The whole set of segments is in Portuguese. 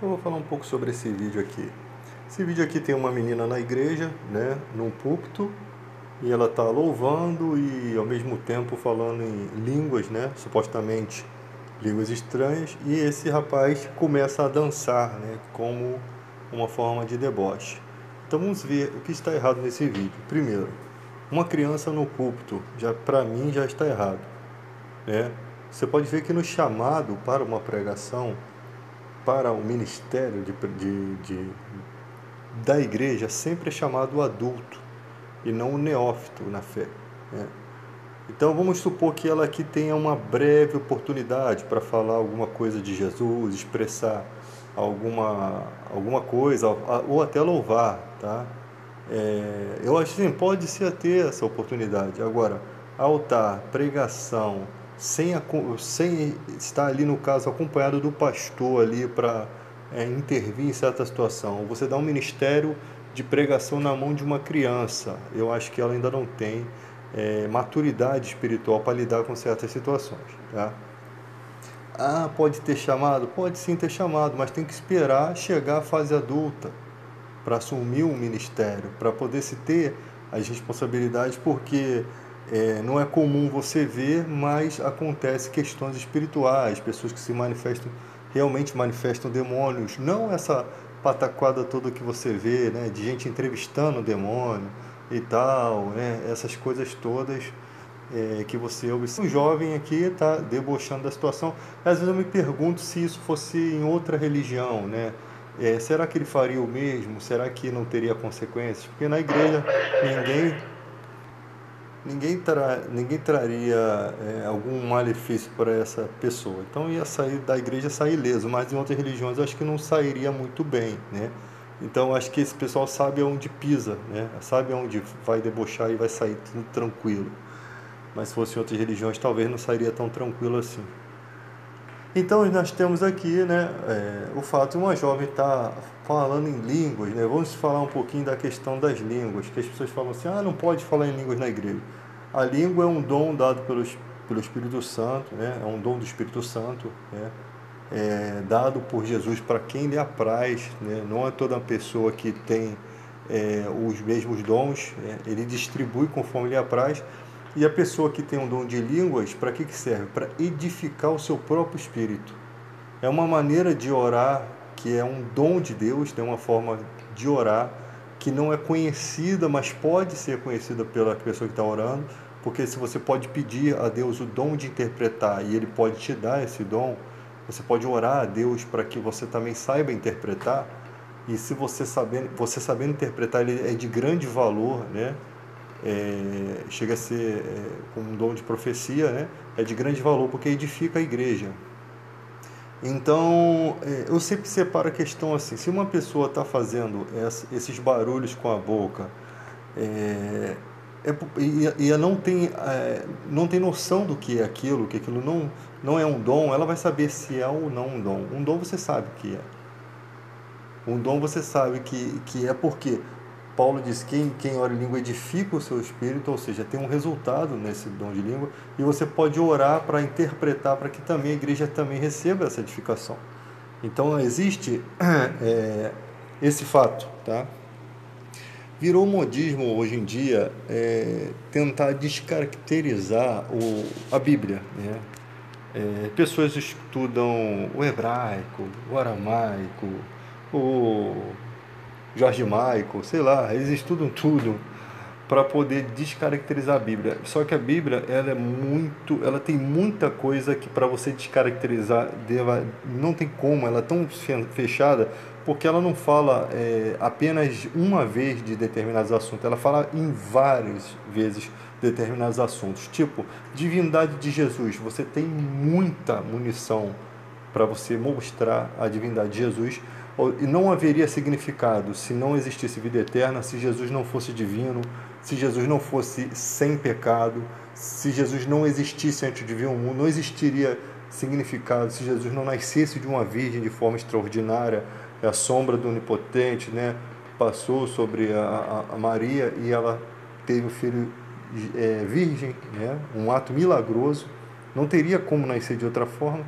Eu vou falar um pouco sobre esse vídeo aqui. Esse vídeo aqui tem uma menina na igreja, né, num púlpito, e ela está louvando e ao mesmo tempo falando em línguas, né, supostamente línguas estranhas, e esse rapaz começa a dançar, né, como uma forma de deboche. Então vamos ver o que está errado nesse vídeo. Primeiro, uma criança no púlpito, já para mim já está errado, né? Você pode ver que no chamado para uma pregação, para o ministério da igreja, sempre é chamado o adulto e não o neófito na fé, né? Então vamos supor que ela aqui tenha uma breve oportunidade para falar alguma coisa de Jesus, expressar alguma coisa, ou até louvar, tá? Eu acho assim, pode ser ter essa oportunidade. Agora, altar, pregação, sem estar ali no caso acompanhado do pastor ali para intervir em certa situação. Você dá um ministério de pregação na mão de uma criança. Eu acho que ela ainda não tem maturidade espiritual para lidar com certas situações, tá? Ah, pode ter chamado? Pode sim ter chamado, mas tem que esperar chegar à fase adulta para assumir um ministério, para poder se ter as responsabilidades, porque não é comum você ver, mas acontece questões espirituais, pessoas que se manifestam, realmente manifestam demônios, não essa pataquada toda que você vê, né, de gente entrevistando o demônio e tal, né, essas coisas todas que você observa. O jovem aqui está debochando da situação. Às vezes eu me pergunto se isso fosse em outra religião, né? Será que ele faria o mesmo? Será que não teria consequências? Porque na igreja ninguém, ninguém traria algum malefício para essa pessoa. Então ia sair da igreja sair ileso, mas em outras religiões eu acho que não sairia muito bem, né? Então acho que esse pessoal sabe aonde pisa, né? Sabe aonde vai debochar e vai sair tudo tranquilo. Mas se fosse em outras religiões talvez não sairia tão tranquilo assim. Então nós temos aqui, né, o fato de uma jovem estar falando em línguas, né? Vamos falar um pouquinho da questão das línguas, que as pessoas falam assim, ah, não pode falar em línguas na igreja. A língua é um dom dado pelo Espírito Santo, né? É um dom do Espírito Santo, né? Dado por Jesus para quem lhe apraz, né? Não é toda pessoa que tem os mesmos dons, né? Ele distribui conforme lhe apraz. E a pessoa que tem um dom de línguas, para que serve? Para edificar o seu próprio espírito. É uma maneira de orar que é um dom de Deus, tem uma forma de orar que não é conhecida, mas pode ser conhecida pela pessoa que está orando, porque se você pode pedir a Deus o dom de interpretar e Ele pode te dar esse dom, você pode orar a Deus para que você também saiba interpretar. E se você sabendo interpretar, ele é de grande valor, né? Chega a ser como um dom de profecia, né? É de grande valor porque edifica a igreja. Então, eu sempre separo a questão assim: se uma pessoa está fazendo esses barulhos com a boca e ela não tem noção do que aquilo não é um dom, ela vai saber se é ou não um dom. Um dom você sabe que é. Um dom você sabe que é porque Paulo diz que quem ora em língua edifica o seu espírito, ou seja, tem um resultado nesse dom de língua, e você pode orar para interpretar, para que também a igreja também receba essa edificação. Então existe esse fato, tá? Virou modismo hoje em dia tentar descaracterizar a Bíblia, né? Pessoas estudam o hebraico, o aramaico, o Jorge Michael, sei lá, eles estudam tudo para poder descaracterizar a Bíblia. Só que a Bíblia, ela tem muita coisa que para você descaracterizar, não tem como, ela é tão fechada, porque ela não fala apenas uma vez de determinados assuntos, ela fala em várias vezes determinados assuntos. Tipo, divindade de Jesus, você tem muita munição para você mostrar a divindade de Jesus. E não haveria significado se não existisse vida eterna, se Jesus não fosse divino, se Jesus não fosse sem pecado, se Jesus não existisse antes de vir ao mundo, não existiria significado, se Jesus não nascesse de uma virgem de forma extraordinária, a sombra do Onipotente, né, passou sobre a Maria e ela teve o filho virgem, né, um ato milagroso, não teria como nascer de outra forma.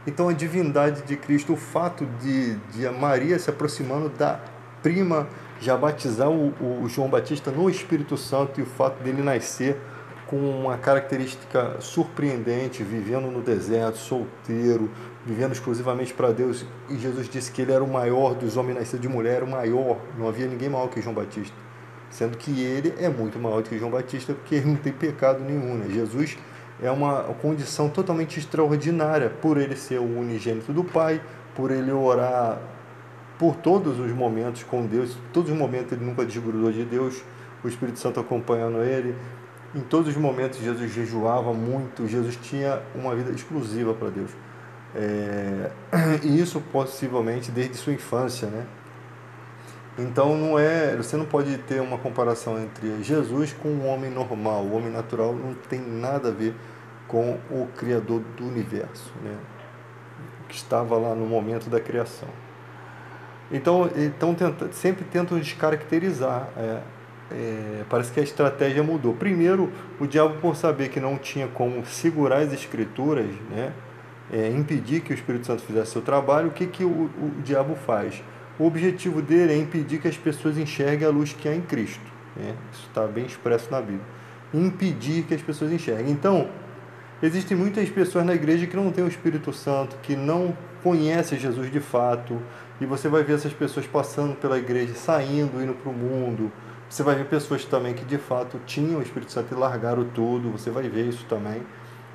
Então a divindade de Cristo, o fato de a Maria se aproximando da prima, já batizar o João Batista no Espírito Santo, e o fato dele nascer com uma característica surpreendente, vivendo no deserto, solteiro, vivendo exclusivamente para Deus. E Jesus disse que ele era o maior dos homens nascidos de mulher, era o maior, não havia ninguém maior que João Batista. Sendo que ele é muito maior do que João Batista, porque ele não tem pecado nenhum, né? Jesus é uma condição totalmente extraordinária, por ele ser o unigênito do Pai, por ele orar por todos os momentos com Deus, todos os momentos ele nunca desgrudou de Deus, o Espírito Santo acompanhando ele. Em todos os momentos Jesus jejuava muito, Jesus tinha uma vida exclusiva para Deus. E isso possivelmente desde sua infância, né? Então você não pode ter uma comparação entre Jesus com um homem normal. O homem natural não tem nada a ver com o Criador do universo, né? Que estava lá no momento da criação. Então sempre tentam descaracterizar. Parece que a estratégia mudou. Primeiro, o diabo, por saber que não tinha como segurar as escrituras, né, impedir que o Espírito Santo fizesse seu trabalho, o que o diabo faz? O objetivo dele é impedir que as pessoas enxerguem a luz que há em Cristo, né? Isso está bem expresso na Bíblia. Impedir que as pessoas enxerguem. Então, existem muitas pessoas na igreja que não têm o Espírito Santo, que não conhecem Jesus de fato, e você vai ver essas pessoas passando pela igreja, saindo, indo para o mundo. Você vai ver pessoas também que de fato tinham o Espírito Santo e largaram tudo, você vai ver isso também.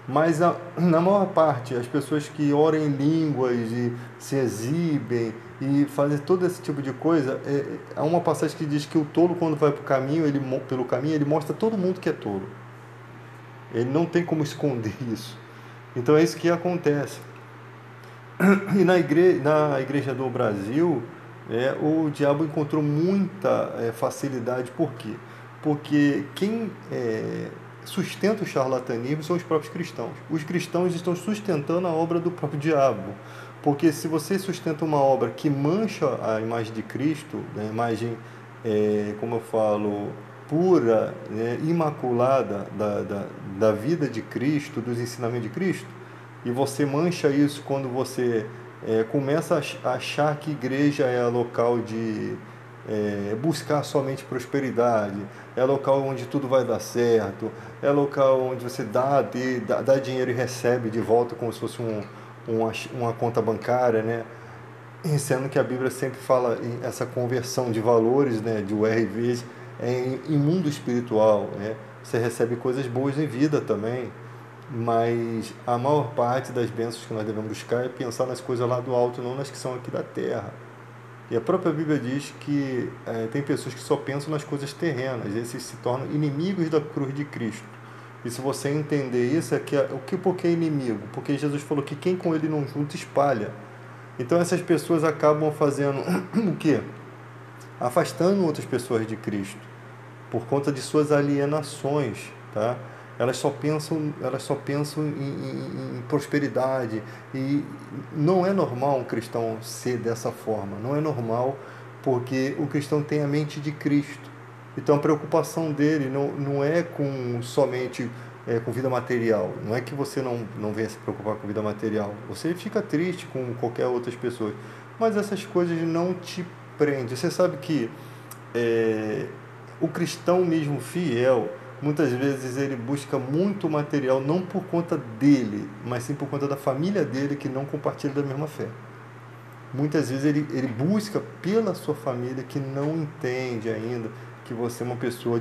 Mas na maior parte, as pessoas que oram em línguas e se exibem e fazem todo esse tipo de coisa, há uma passagem que diz que o tolo, quando vai pelo caminho, ele mostra a todo mundo que é tolo. Ele não tem como esconder isso. Então é isso que acontece. E na igreja do Brasil, o diabo encontrou muita facilidade. Por quê? Porque quem sustenta o charlatanismo são os próprios cristãos. Os cristãos estão sustentando a obra do próprio diabo. Porque se você sustenta uma obra que mancha a imagem de Cristo, né, a imagem, como eu falo, pura, né, imaculada da vida de Cristo, dos ensinamentos de Cristo, e você mancha isso quando você começa a achar que igreja é local de buscar somente prosperidade, é local onde tudo vai dar certo, é local onde você dá dinheiro e recebe de volta como se fosse uma conta bancária, né? Sendo que a Bíblia sempre fala em essa conversão de valores, né, de URVs em mundo espiritual, né? Você recebe coisas boas em vida também, mas a maior parte das bênçãos que nós devemos buscar é pensar nas coisas lá do alto, não nas que são aqui da terra. E a própria Bíblia diz que tem pessoas que só pensam nas coisas terrenas, esses se tornam inimigos da cruz de Cristo. E se você entender isso, por que inimigo? Porque Jesus falou que quem com ele não junta, espalha. Então essas pessoas acabam fazendo o quê? Afastando outras pessoas de Cristo, por conta de suas alienações, tá? Elas só pensam em prosperidade, e não é normal um cristão ser dessa forma, não é normal, porque o cristão tem a mente de Cristo. Então a preocupação dele não é somente com vida material. Não é que você não venha se preocupar com vida material. Você fica triste com qualquer outras pessoas, mas essas coisas não te prendem. Você sabe que o cristão mesmo fiel, muitas vezes ele busca muito material, não por conta dele, mas sim por conta da família dele, que não compartilha da mesma fé. Muitas vezes ele busca pela sua família, que não entende ainda que você é uma pessoa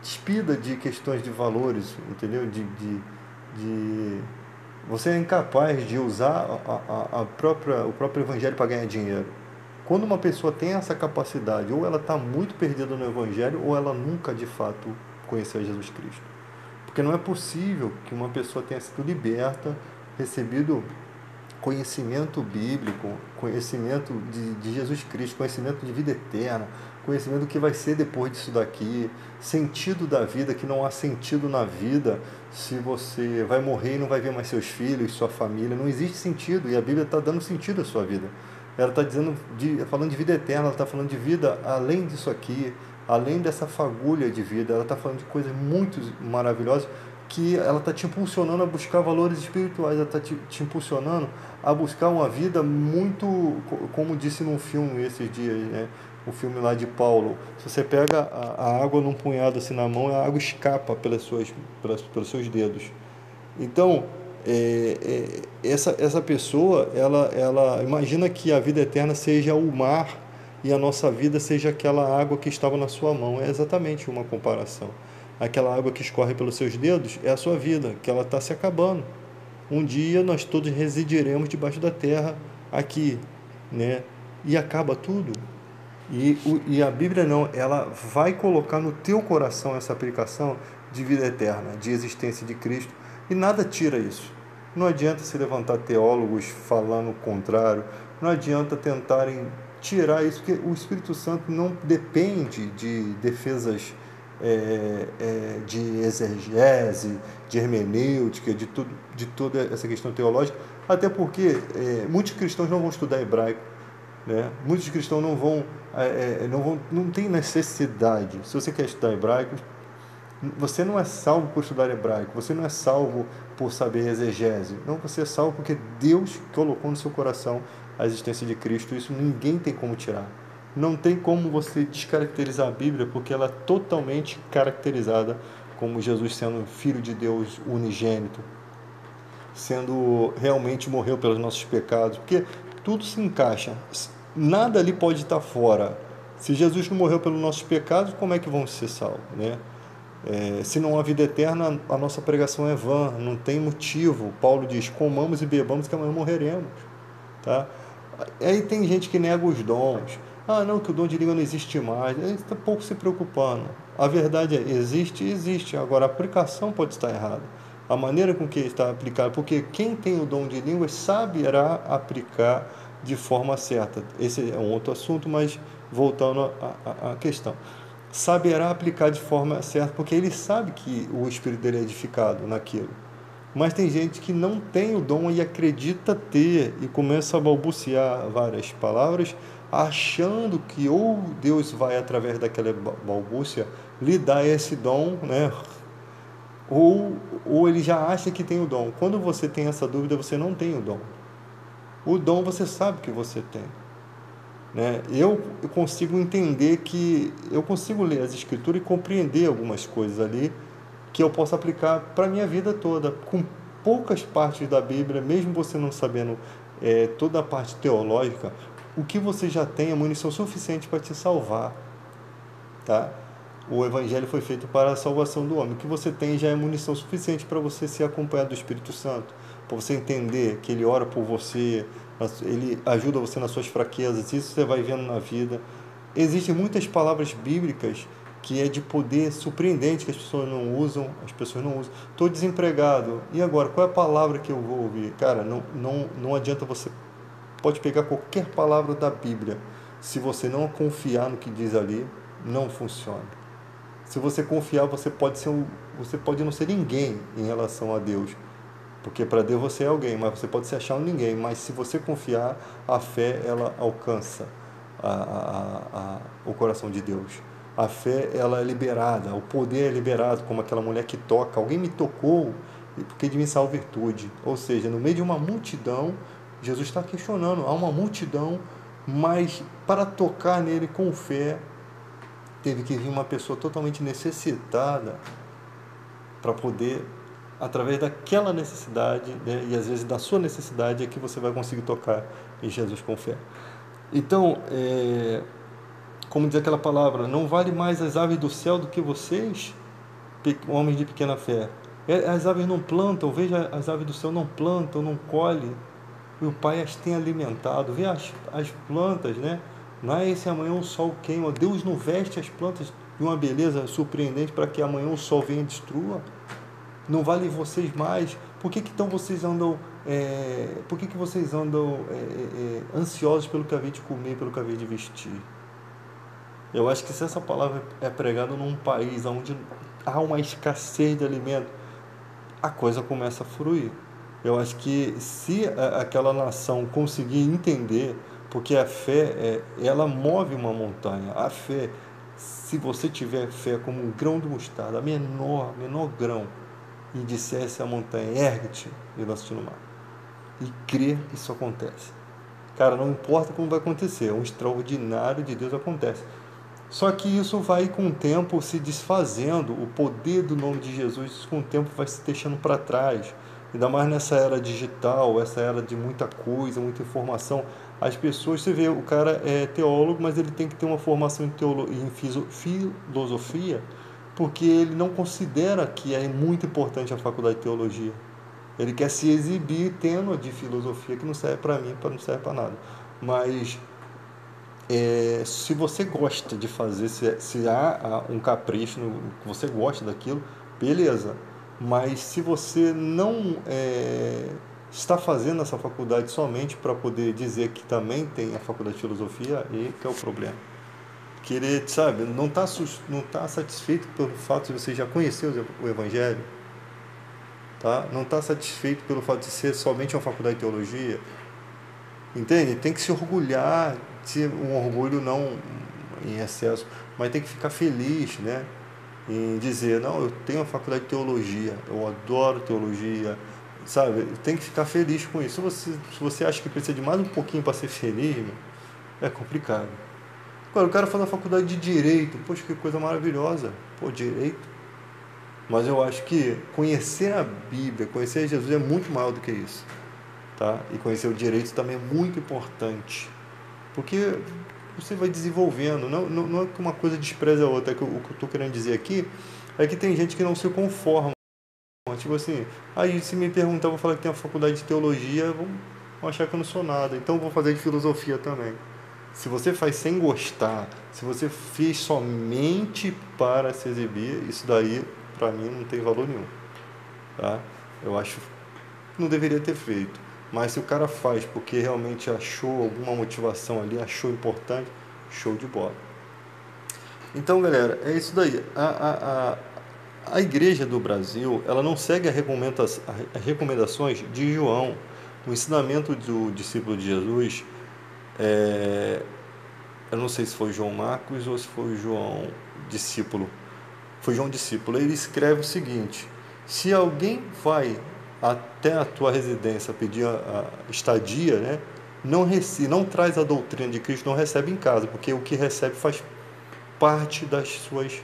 despida de questões de valores, entendeu? Você é incapaz de usar o próprio evangelho para ganhar dinheiro. Quando uma pessoa tem essa capacidade, ou ela está muito perdida no evangelho, ou ela nunca de fato conheceu Jesus Cristo. Porque não é possível que uma pessoa tenha sido liberta, recebido conhecimento bíblico, conhecimento de Jesus Cristo, conhecimento de vida eterna, conhecimento do que vai ser depois disso daqui, sentido da vida, que não há sentido na vida se você vai morrer e não vai ver mais seus filhos, sua família. Não existe sentido, e a Bíblia está dando sentido à sua vida. Ela está falando de vida eterna, ela está falando de vida além disso aqui, além dessa fagulha de vida. Ela está falando de coisas muito maravilhosas que ela está te impulsionando a buscar valores espirituais, ela está te impulsionando a buscar uma vida muito, como disse num filme esses dias, né? O filme lá de Paulo, se você pega a água num punhado assim na mão, a água escapa pelos seus dedos. Então, essa pessoa, ela imagina que a vida eterna seja o mar e a nossa vida seja aquela água que estava na sua mão. É exatamente uma comparação. Aquela água que escorre pelos seus dedos é a sua vida, que ela está se acabando. Um dia nós todos residiremos debaixo da terra aqui, né? E acaba tudo. E a Bíblia não, ela vai colocar no teu coração essa aplicação de vida eterna, de existência de Cristo, e nada tira isso. Não adianta se levantar teólogos falando o contrário, não adianta tentarem tirar isso, porque o Espírito Santo não depende de defesas de exegese, de hermenêutica, de toda essa questão teológica, até porque muitos cristãos não vão estudar hebraico, né? Muitos cristãos não tem necessidade. Se você quer estudar hebraico, você não é salvo por estudar hebraico, você não é salvo por saber exegese. Não, você é salvo porque Deus colocou no seu coração a existência de Cristo. Isso ninguém tem como tirar. Não tem como você descaracterizar a Bíblia, porque ela é totalmente caracterizada como Jesus sendo Filho de Deus unigênito, sendo realmente morreu pelos nossos pecados, porque tudo se encaixa, nada ali pode estar fora. Se Jesus não morreu pelos nossos pecados, como é que vamos ser salvos, né? Se não há vida eterna, a nossa pregação é vã, não tem motivo. Paulo diz, comamos e bebamos que amanhã morreremos, tá? Aí tem gente que nega os dons. Ah, não, que o dom de língua não existe mais. Ele está pouco se preocupando. A verdade é, existe. Agora, a aplicação pode estar errada. A maneira com que está aplicado, porque quem tem o dom de línguas saberá aplicar de forma certa. Esse é um outro assunto, mas voltando à questão. Saberá aplicar de forma certa, porque ele sabe que o espírito dele é edificado naquilo. Mas tem gente que não tem o dom e acredita ter e começa a balbuciar várias palavras, achando que ou Deus vai, através daquela balbúcia, lhe dar esse dom, né? Ou ele já acha que tem o dom. Quando você tem essa dúvida, você não tem o dom. O dom você sabe que você tem, né? Eu consigo entender eu consigo ler as escrituras e compreender algumas coisas ali que eu posso aplicar para a minha vida toda, com poucas partes da Bíblia, mesmo você não sabendo toda a parte teológica, o que você já tem é munição suficiente para te salvar, tá? O Evangelho foi feito para a salvação do homem. O que você tem já é munição suficiente para você ser acompanhado do Espírito Santo, para você entender que Ele ora por você, Ele ajuda você nas suas fraquezas, isso você vai vendo na vida. Existem muitas palavras bíblicas que é de poder surpreendente, que as pessoas não usam. Estou desempregado, e agora? Qual é a palavra que eu vou ouvir? Cara, não adianta você... Pode pegar qualquer palavra da Bíblia, se você não confiar no que diz ali, não funciona. Se você confiar, você pode não ser ninguém em relação a Deus, porque para Deus você é alguém, mas você pode se achar um ninguém. Mas se você confiar, a fé ela alcança o coração de Deus. A fé ela é liberada, o poder é liberado, como aquela mulher que toca. Alguém me tocou, porque de mim saiu virtude. Ou seja, no meio de uma multidão, Jesus está questionando, há uma multidão, mas para tocar nele com fé, teve que vir uma pessoa totalmente necessitada para poder, através daquela necessidade, né, e às vezes da sua necessidade, é que você vai conseguir tocar em Jesus com fé. Então, como diz aquela palavra, não vale mais as aves do céu do que vocês, homens de pequena fé. As aves não plantam, veja, as aves do céu não plantam, não colhem, e o Pai as tem alimentado. Vê as plantas, né? Não é esse amanhã o sol queima. Deus não veste as plantas de uma beleza surpreendente para que amanhã o sol venha e destrua. Não vale vocês mais? Por que então vocês andam ansiosos pelo que havia de comer, pelo que havia de vestir? Eu acho que se essa palavra é pregada num país onde há uma escassez de alimento, a coisa começa a fluir. Eu acho que se aquela nação conseguir entender, porque a fé, ela move uma montanha. A fé, se você tiver fé como um grão de mostarda, menor grão, e dissesse à montanha, ergue-te e lança-te no mar. E crer, isso acontece. Cara, não importa como vai acontecer, um extraordinário de Deus acontece. Só que isso vai com o tempo se desfazendo, o poder do nome de Jesus com o tempo vai se deixando para trás. Ainda mais nessa era digital, essa era de muita coisa, muita informação. As pessoas, você vê, o cara é teólogo, mas ele tem que ter uma formação em filosofia, porque ele não considera que é muito importante a faculdade de teologia. Ele quer se exibir tendo a de filosofia, que não serve para mim, não serve para nada. Mas se você gosta de fazer, se há um capricho, que você gosta daquilo, beleza. Mas se você não está fazendo essa faculdade somente para poder dizer que também tem a faculdade de filosofia, aí que é o problema. Querer, sabe, não tá satisfeito pelo fato de você já conhecer o Evangelho, tá? Não está satisfeito pelo fato de ser somente uma faculdade de teologia, entende? Tem que se orgulhar, ter um orgulho não em excesso, mas tem que ficar feliz, né? Em dizer, não, eu tenho a faculdade de teologia, eu adoro teologia, sabe? Tem que ficar feliz com isso. Se você acha que precisa de mais um pouquinho para ser feliz, meu, é complicado. Agora, o cara faz a faculdade de Direito, poxa, que coisa maravilhosa, pô, Direito. Mas eu acho que conhecer a Bíblia, conhecer Jesus é muito maior do que isso, tá? E conhecer o direito também é muito importante, porque você vai desenvolvendo, não é que uma coisa despreza a outra, é que o que eu estou querendo dizer aqui é que tem gente que não se conforma, tipo assim, aí se me perguntar, eu vou falar que tem a faculdade de teologia, vão achar que eu não sou nada, então eu vou fazer de filosofia também. Se você faz sem gostar, se você fez somente para se exibir, isso daí, para mim, não tem valor nenhum, tá? Eu acho que não deveria ter feito. Mas se o cara faz porque realmente achou alguma motivação ali, achou importante, show de bola. Então, galera, é isso daí. A igreja do Brasil, ela não segue as recomendações de João. O ensinamento do discípulo de Jesus, eu não sei se foi João Marcos ou se foi João discípulo. Foi João discípulo. Ele escreve o seguinte: se alguém vai até a tua residência pedir a estadia, né, não traz a doutrina de Cristo, não recebe em casa, porque o que recebe faz parte das suas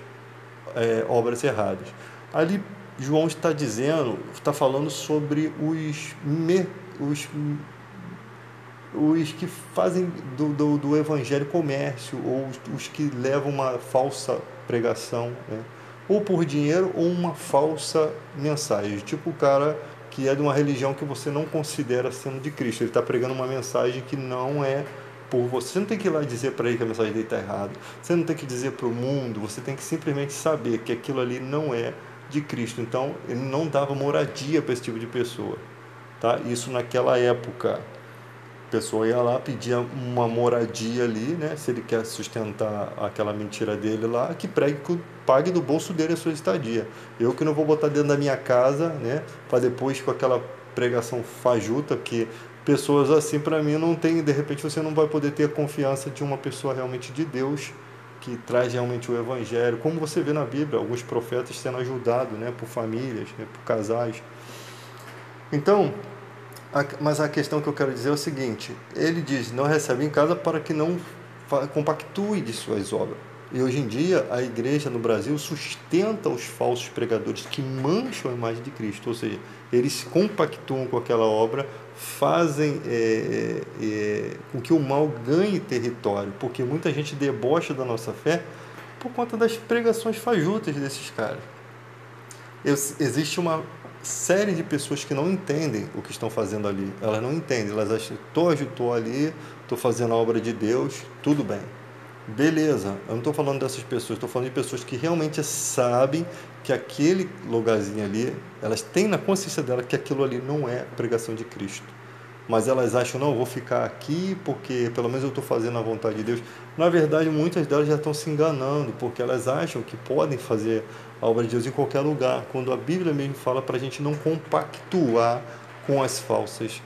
obras erradas. Ali João está dizendo, está falando sobre os que fazem do evangelho comércio, ou os que levam uma falsa pregação, né? Ou por dinheiro, ou uma falsa mensagem. Tipo o cara que é de uma religião que você não considera sendo de Cristo. Ele está pregando uma mensagem que não é por você. Você não tem que ir lá dizer para ele que a mensagem dele está errada. Você não tem que dizer para o mundo. Você tem que simplesmente saber que aquilo ali não é de Cristo. Então, ele não dava moradia para esse tipo de pessoa, tá? Isso naquela época. A pessoa ia lá, pedia uma moradia ali, né? Se ele quer sustentar aquela mentira dele lá, que pague do bolso dele a sua estadia. Eu que não vou botar dentro da minha casa, né? Para depois com aquela pregação fajuta, que pessoas assim, para mim, não tem, de repente você não vai poder ter a confiança de uma pessoa realmente de Deus, que traz realmente o evangelho, como você vê na Bíblia, alguns profetas sendo ajudados, né? Por famílias, né, por casais. Então, mas a questão que eu quero dizer é o seguinte: ele diz, não recebe em casa para que não compactue de suas obras. E hoje em dia a igreja no Brasil sustenta os falsos pregadores que mancham a imagem de Cristo, ou seja, eles compactuam com aquela obra, fazem com que o mal ganhe território, porque muita gente debocha da nossa fé por conta das pregações fajutas desses caras. Existe uma série de pessoas que não entendem o que estão fazendo ali. Elas não entendem, elas acham que estou ali, estou fazendo a obra de Deus, tudo bem. Beleza, eu não estou falando dessas pessoas, estou falando de pessoas que realmente sabem que aquele lugarzinho ali, elas têm na consciência dela que aquilo ali não é pregação de Cristo. Mas elas acham, não, eu vou ficar aqui porque pelo menos eu estou fazendo a vontade de Deus. Na verdade, muitas delas já estão se enganando, porque elas acham que podem fazer a obra de Deus em qualquer lugar, quando a Bíblia mesmo fala para a gente não compactuar com as falsas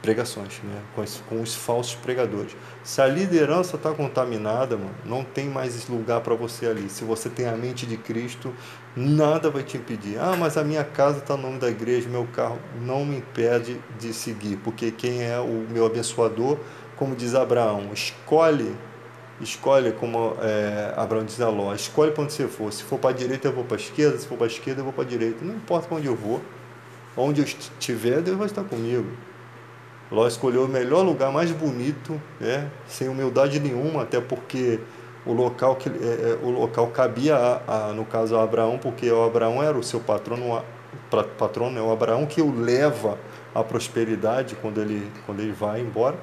pregações, né? Com os falsos pregadores. Se a liderança está contaminada, mano, não tem mais lugar para você ali. Se você tem a mente de Cristo, nada vai te impedir. Ah, mas a minha casa está no nome da igreja, meu carro não me impede de seguir, porque quem é o meu abençoador, como diz Abraão, escolhe como Abraão diz a Ló, escolhe para onde você for. Se for para a direita, eu vou para a esquerda. Se for para a esquerda, eu vou para a direita. Não importa para onde eu vou. Onde eu estiver, Deus vai estar comigo. Ló escolheu o melhor lugar, mais bonito, sem humildade nenhuma, até porque o local cabia, no caso, a Abraão, porque o Abraão era o seu patrono, é o Abraão que o leva à prosperidade quando ele vai embora.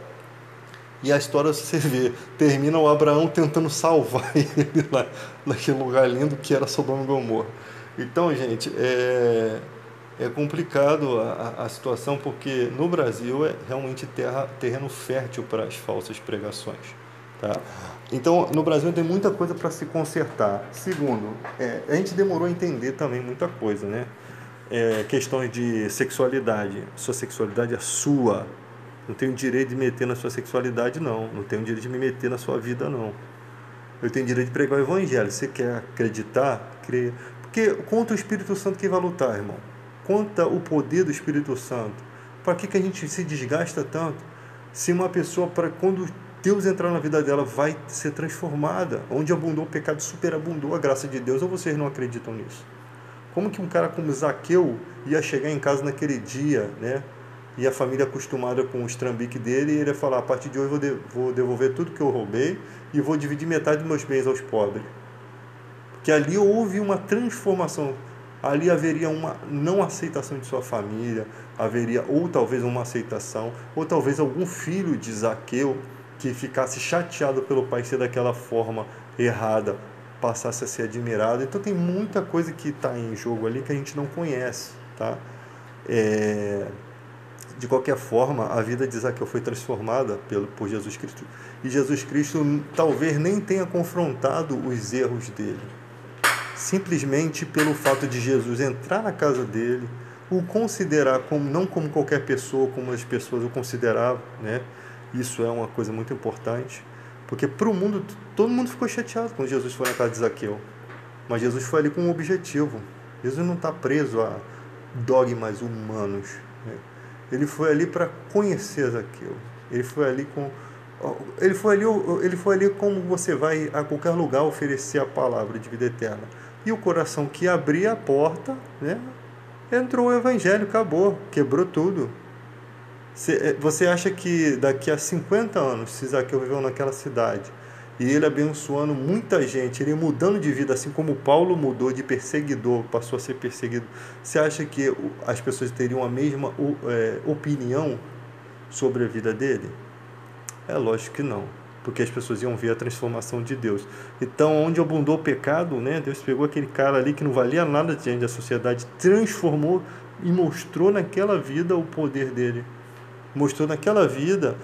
E a história, você vê, termina o Abraão tentando salvar ele lá, naquele lugar lindo que era Sodoma e Gomorra. Então, gente, é complicado a situação, porque no Brasil é realmente terreno fértil para as falsas pregações. Tá? Então, no Brasil tem muita coisa para se consertar. Segundo, a gente demorou a entender também muita coisa, né? Questões de sexualidade. Sua sexualidade é sua. Não tenho direito de meter na sua sexualidade, não. Não tenho direito de me meter na sua vida, não. Eu tenho direito de pregar o evangelho. Você quer acreditar? Crê. Porque contra o Espírito Santo quem vai lutar, irmão? Contra o poder do Espírito Santo. Para que a gente se desgasta tanto? Se uma pessoa, quando Deus entrar na vida dela, vai ser transformada. Onde abundou o pecado, superabundou a graça de Deus. Ou vocês não acreditam nisso? Como que um cara como Zaqueu ia chegar em casa naquele dia, né? E a família acostumada com o estrambique dele, e ele ia falar: a partir de hoje eu vou devolver tudo que eu roubei e vou dividir metade dos meus bens aos pobres. Porque ali houve uma transformação. Ali haveria uma não aceitação de sua família, haveria ou talvez uma aceitação, ou talvez algum filho de Zaqueu que ficasse chateado pelo pai ser daquela forma errada, passasse a ser admirado. Então tem muita coisa que está em jogo ali que a gente não conhece, tá? De qualquer forma, a vida de Zaqueu foi transformada por Jesus Cristo. E Jesus Cristo talvez nem tenha confrontado os erros dele. Simplesmente pelo fato de Jesus entrar na casa dele, o considerar não como qualquer pessoa, como as pessoas o consideravam, né? Isso é uma coisa muito importante. Porque para o mundo, todo mundo ficou chateado quando Jesus foi na casa de Zaqueu. Mas Jesus foi ali com um objetivo. Jesus não está preso a dogmas humanos, né? Ele foi ali para conhecer Zaqueu. Ele foi ali como você vai a qualquer lugar oferecer a palavra de vida eterna. E o coração que abria a porta, né, entrou o evangelho, acabou, quebrou tudo. Você acha que daqui a 50 anos, se Zaqueu viveu naquela cidade, e ele abençoando muita gente, ele mudando de vida, assim como Paulo mudou de perseguidor, passou a ser perseguido, você acha que as pessoas teriam a mesma opinião sobre a vida dele? É lógico que não, porque as pessoas iam ver a transformação de Deus. Então, onde abundou o pecado, né, Deus pegou aquele cara ali que não valia nada diante da sociedade, transformou e mostrou naquela vida o poder dele. Mostrou naquela vida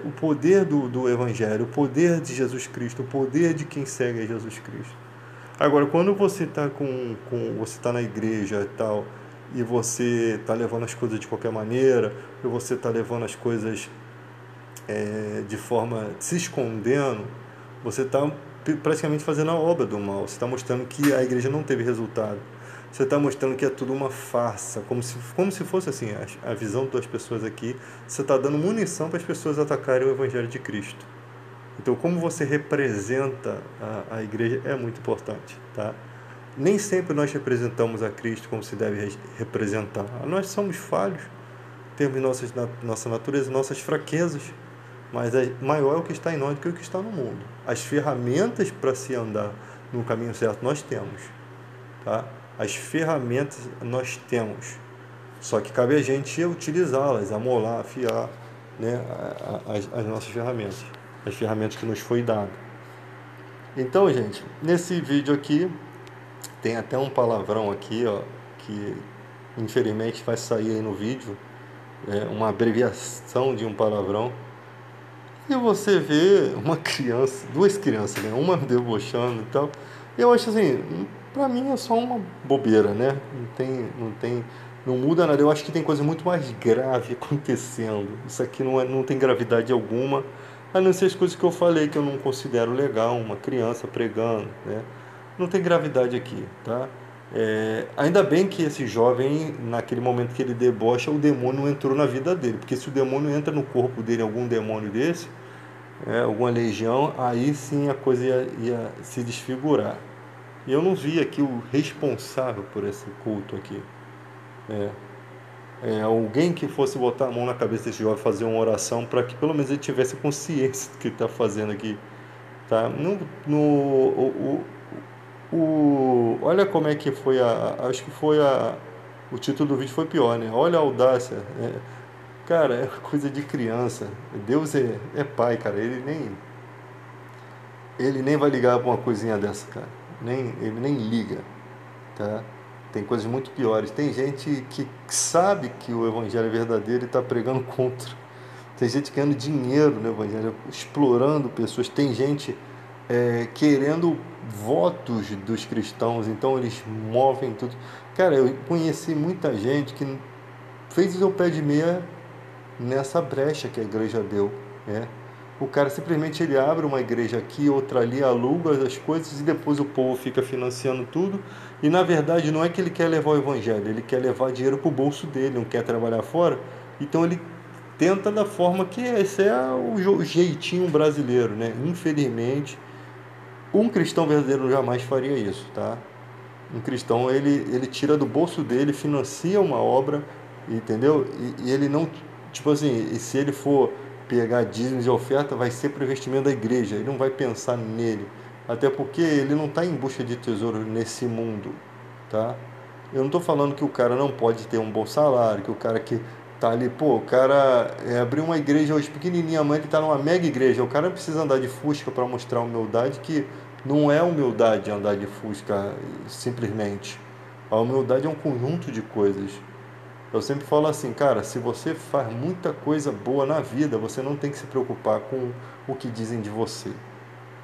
o poder do Evangelho, o poder de Jesus Cristo, o poder de quem segue a Jesus Cristo. Agora, quando você está você está na igreja e tal, e você está levando as coisas de qualquer maneira, ou você está levando as coisas de forma se escondendo, você está praticamente fazendo a obra do mal. Você está mostrando que a igreja não teve resultado. Você está mostrando que é tudo uma farsa, como se fosse assim, a visão das pessoas aqui. Você está dando munição para as pessoas atacarem o Evangelho de Cristo. Então, como você representa a igreja é muito importante, tá? Nem sempre nós representamos a Cristo como se deve representar. Nós somos falhos, temos nossa natureza, nossas fraquezas, mas maior é o que está em nós do que o que está no mundo. As ferramentas para se andar no caminho certo nós temos, tá? As ferramentas nós temos, só que cabe a gente utilizá-las, amolar, afiar, né, as nossas ferramentas, as ferramentas que nos foi dado. Então, gente, nesse vídeo aqui tem até um palavrão aqui, ó, que infelizmente vai sair aí no vídeo, uma abreviação de um palavrão. E você vê duas crianças, né, uma debochando e tal. Eu acho assim, pra mim é só uma bobeira, né? Não tem Não muda nada. Eu acho que tem coisa muito mais grave acontecendo. Isso aqui não tem gravidade alguma, a não ser as coisas que eu falei que eu não considero legal, uma criança pregando, né? Não tem gravidade aqui, tá? Ainda bem que esse jovem, naquele momento que ele debocha, o demônio entrou na vida dele. Porque se o demônio entra no corpo dele, algum demônio desse, alguma legião, aí sim a coisa ia se desfigurar. E eu não vi aqui o responsável por esse culto aqui. Alguém que fosse botar a mão na cabeça desse jovem, fazer uma oração para que pelo menos ele tivesse consciência do que ele está fazendo aqui, tá? Olha como é que foi acho que foi o título do vídeo foi pior, né? Olha a audácia, cara, é coisa de criança. Deus é pai, cara. Ele nem vai ligar para uma coisinha dessa, cara. Ele nem liga, tá? Tem coisas muito piores. Tem gente que sabe que o evangelho é verdadeiro e está pregando contra. Tem gente ganhando dinheiro no evangelho, explorando pessoas. Tem gente querendo votos dos cristãos, então eles movem tudo. Cara, eu conheci muita gente que fez o seu pé de meia nessa brecha que a igreja deu, né? O cara simplesmente ele abre uma igreja aqui, outra ali, aluga as coisas e depois o povo fica financiando tudo. E na verdade não é que ele quer levar o evangelho, ele quer levar dinheiro para o bolso dele, não quer trabalhar fora. Então ele tenta da forma que esse é o jeitinho brasileiro, né? Infelizmente, um cristão verdadeiro jamais faria isso, tá? Um cristão, ele tira do bolso dele, financia uma obra, entendeu? E ele não, tipo assim, e se ele for pegar dízimos e oferta, vai ser para o investimento da igreja, ele não vai pensar nele. Até porque ele não está em busca de tesouro nesse mundo, tá? Eu não estou falando que o cara não pode ter um bom salário, que o cara que tá ali, pô, o cara abriu uma igreja hoje pequenininha, amanhã ele tá numa mega igreja, o cara não precisa andar de Fusca para mostrar humildade, que não é humildade andar de Fusca simplesmente. A humildade é um conjunto de coisas. Eu sempre falo assim, cara, se você faz muita coisa boa na vida, você não tem que se preocupar com o que dizem de você.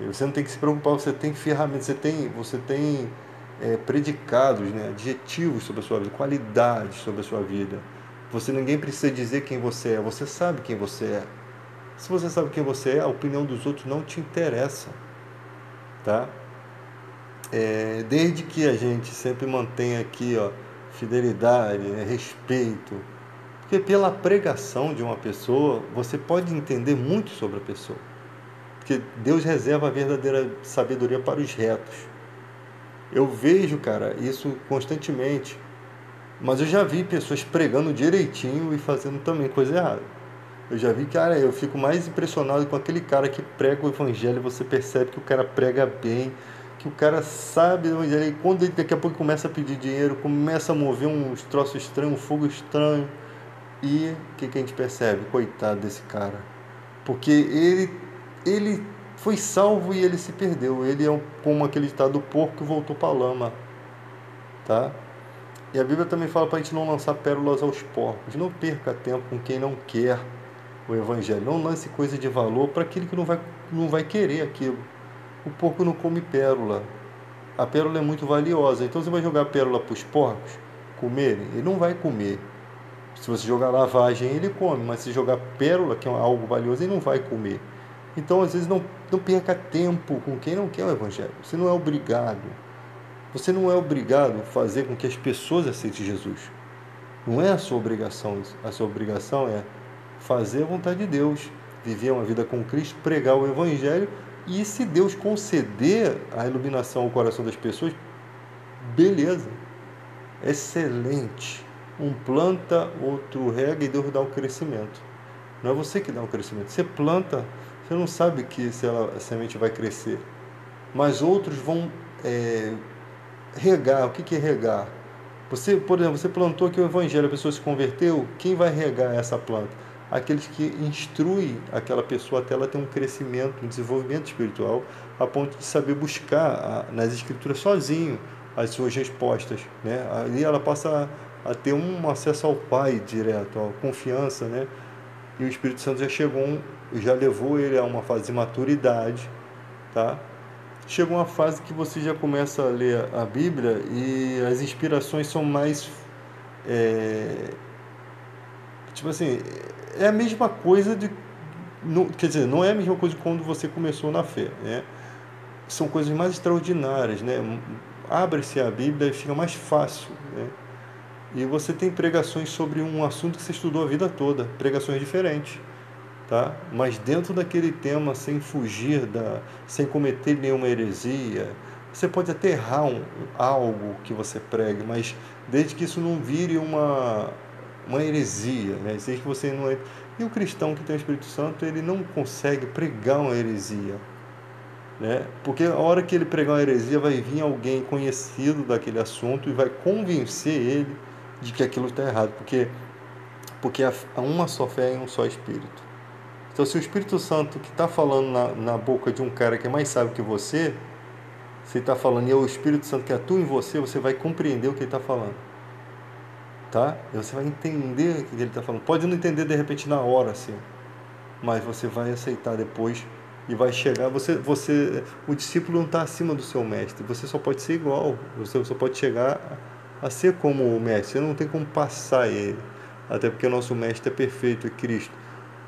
Você não tem que se preocupar, você tem ferramentas, você tem predicados, né, adjetivos sobre a sua vida, qualidades sobre a sua vida. Ninguém precisa dizer quem você é, você sabe quem você é. Se você sabe quem você é, a opinião dos outros não te interessa, tá? Desde que a gente sempre mantenha aqui, ó, fidelidade, né, respeito, porque pela pregação de uma pessoa, você pode entender muito sobre a pessoa. Porque Deus reserva a verdadeira sabedoria para os retos. Eu vejo, cara, isso constantemente. Mas eu já vi pessoas pregando direitinho e fazendo também coisa errada. Eu já vi, cara, eu fico mais impressionado com aquele cara que prega o evangelho, você percebe que o cara prega bem, que o cara sabe do evangelho, e quando ele daqui a pouco começa a pedir dinheiro, começa a mover uns troços estranhos, um fogo estranho, e o que a gente percebe? Coitado desse cara. Porque ele foi salvo e ele se perdeu. Ele é como aquele ditado do porco que voltou para a lama, tá? E a Bíblia também fala para a gente não lançar pérolas aos porcos. Não perca tempo com quem não quer o Evangelho. Não lance coisa de valor para aquele que não vai querer aquilo. O porco não come pérola. A pérola é muito valiosa. Então você vai jogar pérola para os porcos comerem? Ele não vai comer. Se você jogar lavagem, ele come. Mas se jogar pérola, que é algo valioso, ele não vai comer. Então, às vezes, não perca tempo com quem não quer o Evangelho. Você não é obrigado. Você não é obrigado a fazer com que as pessoas aceitem Jesus. Não é a sua obrigação isso. A sua obrigação é fazer a vontade de Deus, viver uma vida com Cristo, pregar o Evangelho, e se Deus conceder a iluminação ao coração das pessoas, beleza, excelente. Um planta, outro rega e Deus dá o crescimento. Não é você que dá o crescimento. Você planta, você não sabe que a semente vai crescer, mas outros vão regar. O que é regar? Você, por exemplo, você plantou aqui o evangelho, a pessoa se converteu, quem vai regar essa planta? Aqueles que instruem aquela pessoa até ela ter um crescimento, um desenvolvimento espiritual, a ponto de saber buscar nas escrituras sozinho as suas respostas, né? Ali ela passa a ter um acesso ao Pai direto, a confiança, né? E o Espírito Santo já levou ele a uma fase de maturidade, tá? Chega uma fase que você já começa a ler a Bíblia e as inspirações são mais é, tipo assim, é a mesma coisa de, quer dizer, não é a mesma coisa de quando você começou na fé, né? São coisas mais extraordinárias, né? Abre-se a Bíblia e fica mais fácil, né? E você tem pregações sobre um assunto que você estudou a vida toda, pregações diferentes, tá? Mas dentro daquele tema, sem fugir sem cometer nenhuma heresia. Você pode até errar algo que você pregue, mas desde que isso não vire uma heresia, né? Desde que você não é... E o cristão que tem o Espírito Santo, ele não consegue pregar uma heresia, né? Porque a hora que ele pregar uma heresia, vai vir alguém conhecido daquele assunto e vai convencer ele de que aquilo está errado, porque há uma só fé e um só Espírito. Então, se o Espírito Santo que está falando na boca de um cara que é mais sábio que você, se está falando e é o Espírito Santo que atua em você, você vai compreender o que ele está falando, tá? E você vai entender o que ele está falando. Pode não entender de repente na hora, assim, mas você vai aceitar depois e vai chegar. O discípulo não está acima do seu mestre. Você só pode ser igual. Você só pode chegar a ser como o mestre. Você não tem como passar ele. Até porque o nosso mestre é perfeito, é Cristo.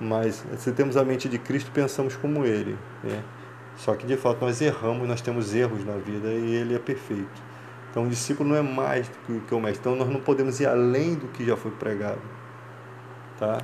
Mas se temos a mente de Cristo, pensamos como ele, né? Só que de fato nós erramos, nós temos erros na vida e ele é perfeito. Então o discípulo não é mais do que o mestre. Então nós não podemos ir além do que já foi pregado, tá?